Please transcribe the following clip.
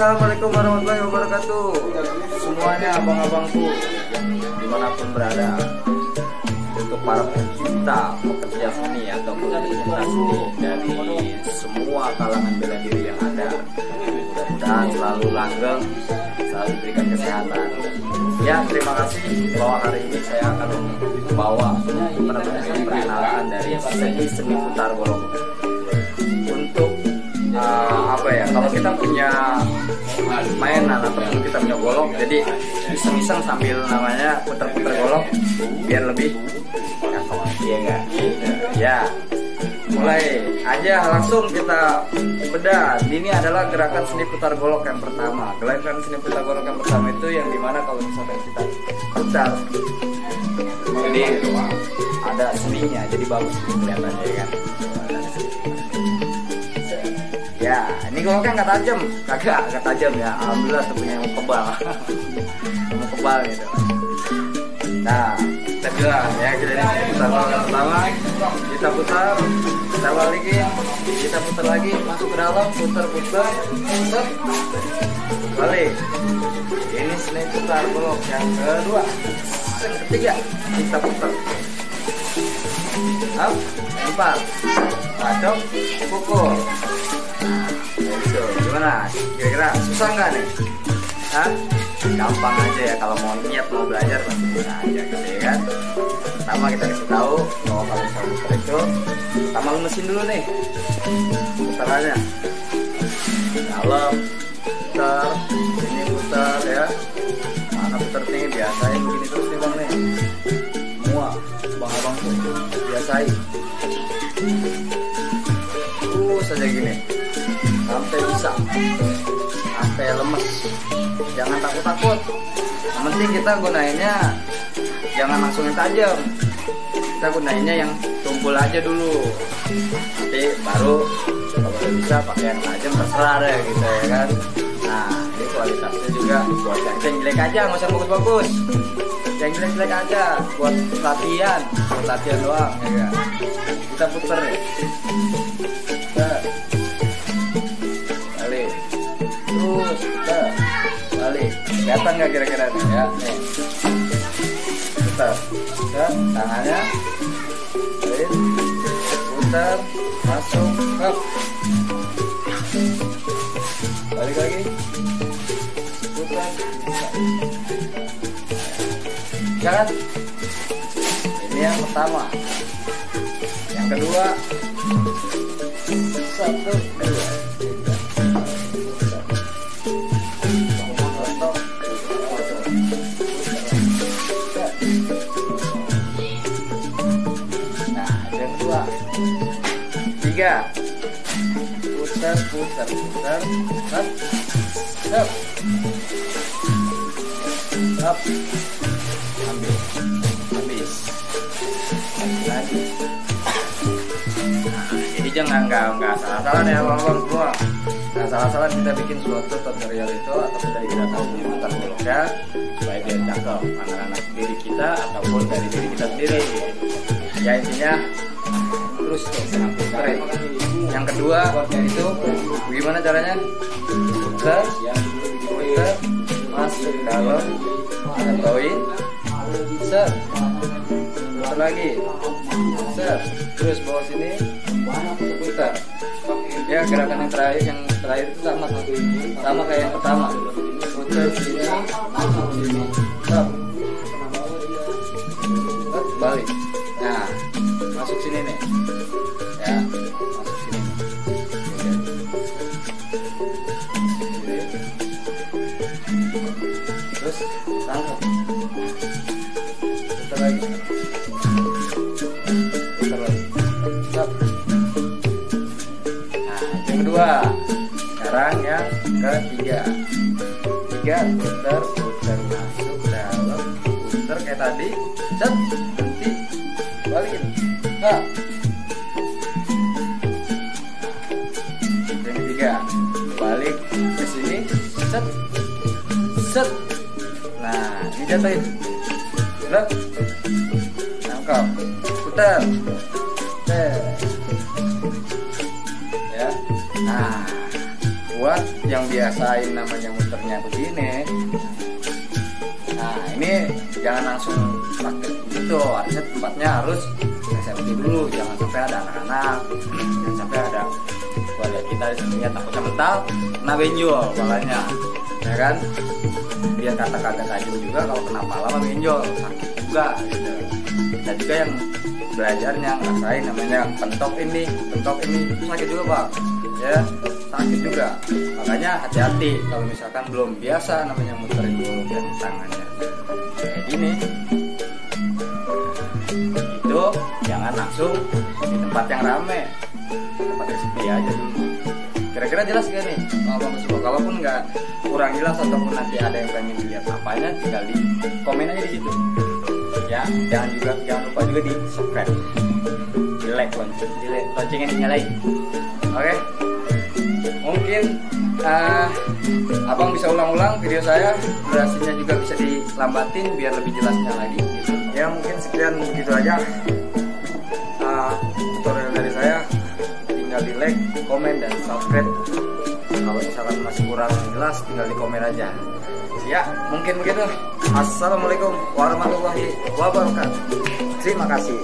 Assalamualaikum warahmatullahi wabarakatuh. Semuanya abang-abangku dimanapun berada, untuk para pekerja seni ataupun pecinta seni dari semua kalangan bela diri yang ada, mudah-mudahan selalu langgeng, selalu diberikan kesehatan. Ya, terima kasih bahwa hari ini saya akan membawa perkenalan dari seni putar golok. Untuk apa ya, kalau kita punya mainan ataupun kita punya golok, jadi iseng-iseng sambil namanya putar-putar golok biar lebih iya enggak? Ya, mulai aja langsung kita bedah. Ini adalah gerakan seni putar golok yang pertama. Gerakan seni putar golok yang pertama itu yang dimana kalau misalkan kita putar, jadi ada seninya, jadi bagus kelihatannya kan. Ya, ini goloknya nggak tajam, nggak tajam ya. Alhamdulillah punya yang kebal, yang kebal gitu. Nah, kita bilang ya, kita putar yang pertama, kita putar, kita balikin, kita putar lagi, masuk ke dalam, putar, balik. Ini seni putar golok yang kedua. Yang ketiga, kita putar. Up, empat, pacok, pukul. Gimana? Kira-kira susah nggak nih? Hah? Gampang aja ya, kalau mau niat mau belajar pasti bisa aja gitu ya kan. Pertama kita kasih tahu bahwa kalau misalnya putar itu pertama lu mesin dulu nih putarannya, dalam putar, ini putar ya, mana putar nih, biasain begini terus nih bang nih, semua bang-abang tuh biasain terus aja gini sampai bisa, sampai lemes. Jangan takut-takut, yang penting kita gunainnya jangan langsung yang tajam, kita gunainnya yang tumpul aja dulu, nanti baru kalau bisa pakai yang tajam terserah deh gitu ya kan. Nah, ini kualitasnya juga buat yang jelek aja, nggak usah bagus-bagus, yang jelek-jelek aja buat latihan doang ya kan. Kita puter ya, balik terus, balik. Kelihatan nggak kira-kira nih ya? Nih, putar, tangannya, putar, masuk, up, balik lagi, putar, jangan. Ini yang pertama. Yang kedua, 1, 2. Tiga, putar, up, habis, lagi. Nah, jadi jangan nggak salah-salah ya abang-abang semua. Nggak salah-salah kita bikin suatu tutorial itu ataupun dari kita tahu putar goloknya supaya biar cakep anak-anak diri kita ataupun dari diri kita sendiri. Ya intinya terus keren. Yang kedua itu gimana caranya? Putar, masuk dalam, atauin, set, putar lagi, set, terus bawa sini, putar. Ya, gerakan yang terakhir itu sama kayak yang pertama. Putar sini, stop, balik. Nah, masuk sini nih, ya, masuk sini. Terus tangkap, putar lagi, stop. Nah, yang kedua. Sekarang yang ketiga, putar, masuk dalam, putar kayak tadi, set, nanti balikin. Nah, yang ketiga, balik ke sini, set. Nah, ini jatuhin, nangkap, putar, ya. Nah, buat yang biasain namanya muternya begini, nah ini jangan langsung praktek gitu, harusnya tempatnya harus safety dulu, jangan sampai ada anak-anak, jangan sampai ada keluarga kita lihat takutnya mental, kena benjol palanya, ya kan? Biar kata-kata tajam juga, kalau kena pala mah benjol, sakit juga gitu. Dan juga yang belajarnya ngerasain namanya pentok ini itu sakit juga bang, ya sakit juga. Makanya hati-hati kalau misalkan belum biasa namanya muterin dulu yang tangannya kayak gini, itu jangan langsung di tempat yang rame, tempat yang sepi aja dulu. Kira-kira jelas gak nih abang semua? Kalaupun nggak kurang jelas ataupun nanti ada yang pengen dilihat apanya, tinggal di komen aja di situ. Ya, jangan lupa juga di subscribe, di like, loncengnya dinyalain. Oke? Mungkin abang bisa ulang-ulang video saya, durasinya juga bisa dilambatin biar lebih jelasnya lagi. Gitu. Ya mungkin sekian begitu aja tutorial dari saya. Tinggal di like, komen, dan subscribe. Kalau misalkan masih kurang jelas, tinggal di komen aja. Ya, mungkin begitu. Assalamualaikum warahmatullahi wabarakatuh. Terima kasih.